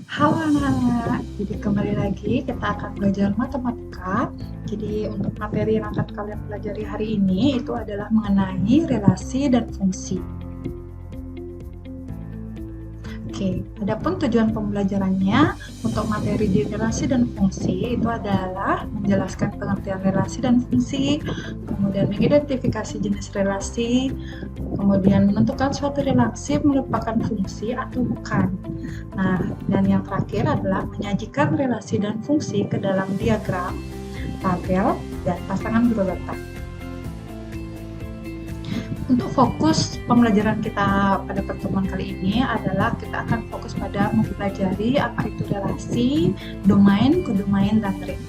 Halo anak-anak, jadi kembali lagi kita akan belajar matematika. Jadi untuk materi yang akan kalian pelajari hari ini itu adalah mengenai relasi dan fungsi. Oke, adapun tujuan pembelajarannya untuk materi di relasi dan fungsi itu adalah menjelaskan pengertian relasi dan fungsi, kemudian mengidentifikasi jenis relasi, kemudian menentukan suatu relasi merupakan fungsi atau bukan. Nah, dan yang terakhir adalah menyajikan relasi dan fungsi ke dalam diagram, tabel, dan pasangan berurutan. Untuk fokus pembelajaran kita pada pertemuan kali ini adalah kita akan fokus pada mempelajari apa itu relasi, domain, kodomain, dan ring.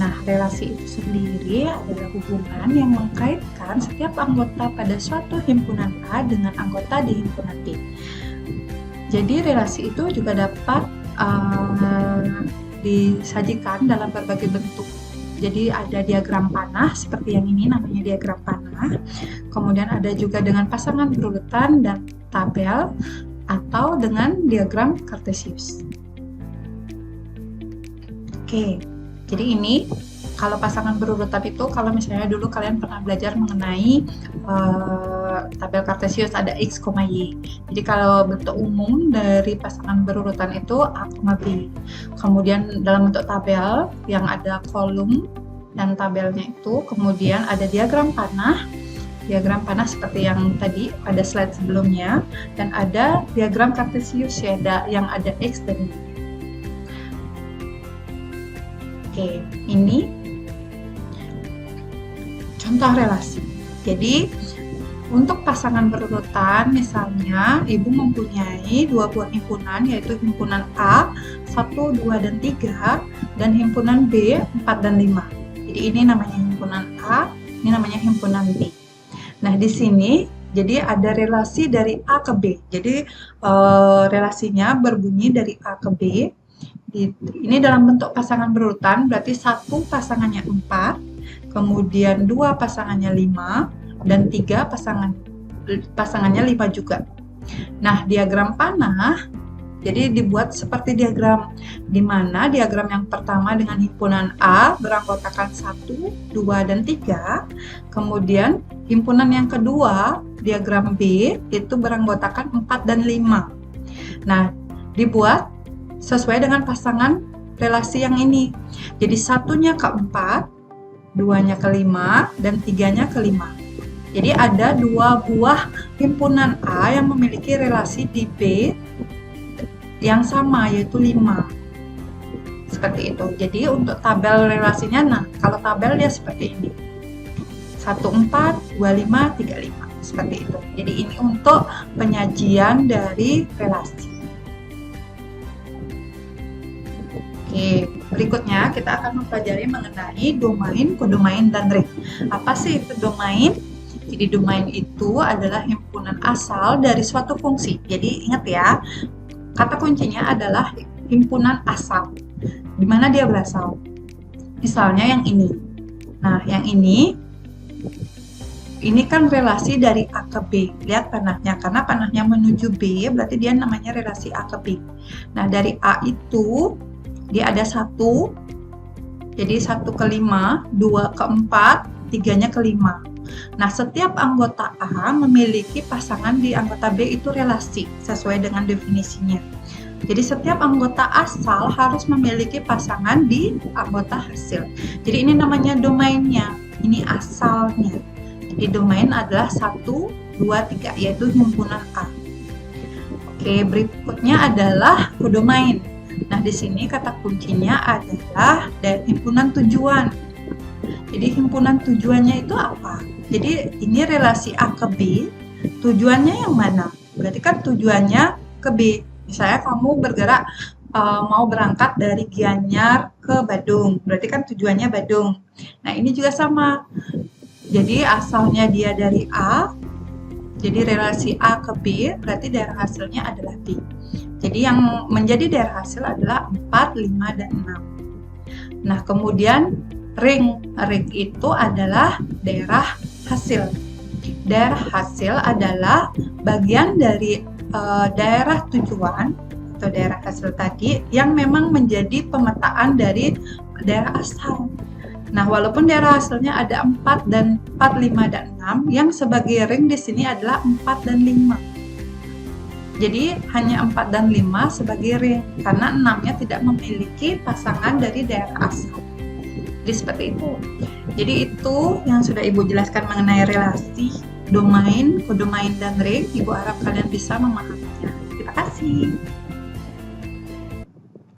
Nah, relasi itu sendiri adalah hubungan yang mengkaitkan setiap anggota pada suatu himpunan A dengan anggota di himpunan B. Jadi, relasi itu juga dapat disajikan dalam berbagai bentuk. Jadi ada diagram panah seperti yang ini namanya diagram panah. Kemudian ada juga dengan pasangan berurutan dan tabel atau dengan diagram kartesius. Oke, jadi ini kalau pasangan berurutan itu kalau misalnya dulu kalian pernah belajar mengenai tabel kartesius ada X, Y. Jadi kalau bentuk umum dari pasangan berurutan itu A, B. Kemudian dalam bentuk tabel yang ada kolom dan tabelnya itu, kemudian ada diagram panah seperti yang tadi pada slide sebelumnya, dan ada diagram kartesius ya, yang ada X dan Y. Oke, ini contoh relasi. Jadi untuk pasangan berurutan, misalnya ibu mempunyai dua buah himpunan, yaitu himpunan A 1, 2, dan 3, dan himpunan B 4 dan 5. Jadi ini namanya himpunan A, ini namanya himpunan B. Nah, di sini jadi ada relasi dari A ke B. Jadi relasinya berbunyi dari A ke B. Ini dalam bentuk pasangan berurutan, berarti satu pasangannya 4, kemudian 2 pasangannya 5, dan 3 pasangannya 5 juga. Nah, diagram panah jadi dibuat seperti diagram, di mana diagram yang pertama dengan himpunan A beranggotakan 1, 2, dan 3, kemudian himpunan yang kedua, diagram B, itu beranggotakan 4 dan 5. Nah, dibuat sesuai dengan pasangan relasi yang ini. Jadi satunya ke 4, duanya ke 5, dan tiganya ke 5. Jadi ada dua buah himpunan A yang memiliki relasi di B yang sama, yaitu 5. Seperti itu. Jadi untuk tabel relasinya, nah kalau tabel dia seperti ini. 1, 4, 2, 5, 3, 5. Seperti itu. Jadi ini untuk penyajian dari relasi. Oke, berikutnya kita akan mempelajari mengenai domain, kodomain, dan ring. Apa sih itu domain? Jadi domain itu adalah himpunan asal dari suatu fungsi. Jadi ingat ya, kata kuncinya adalah himpunan asal. Di mana dia berasal? Misalnya yang ini. Nah, yang ini kan relasi dari A ke B. Lihat panahnya, karena panahnya menuju B, berarti dia namanya relasi A ke B. Nah, dari A itu dia ada 1, jadi 1 ke 5, 2 ke 4, 3-nya ke 5. Nah, setiap anggota A memiliki pasangan di anggota B itu relasi, sesuai dengan definisinya. Jadi, setiap anggota asal harus memiliki pasangan di anggota hasil. Jadi, ini namanya domainnya, ini asalnya. Jadi, domain adalah 1, 2, 3, yaitu himpunan A. Oke, berikutnya adalah kodomain. Nah, di sini kata kuncinya adalah dari himpunan tujuan. Jadi, himpunan tujuannya itu apa? Jadi, ini relasi A ke B, tujuannya yang mana? Berarti kan tujuannya ke B. Misalnya kamu bergerak mau berangkat dari Gianyar ke Badung, berarti kan tujuannya Badung. Nah, ini juga sama. Jadi, asalnya dia dari A, jadi relasi A ke B, berarti daerah hasilnya adalah B. Jadi, yang menjadi daerah hasil adalah 4, 5, dan 6. Nah, kemudian ring itu adalah daerah hasil. Daerah hasil adalah bagian dari daerah tujuan atau daerah hasil tadi yang memang menjadi pemetaan dari daerah asal. Nah, walaupun daerah hasilnya ada 4 dan 4, 5 dan 6, yang sebagai ring di sini adalah 4 dan 5. Jadi hanya 4 dan 5 sebagai ring karena 6-nya tidak memiliki pasangan dari daerah asal. Jadi seperti itu. Jadi itu yang sudah Ibu jelaskan mengenai relasi domain, kodomain dan ring. Ibu harap kalian bisa memahaminya. Terima kasih.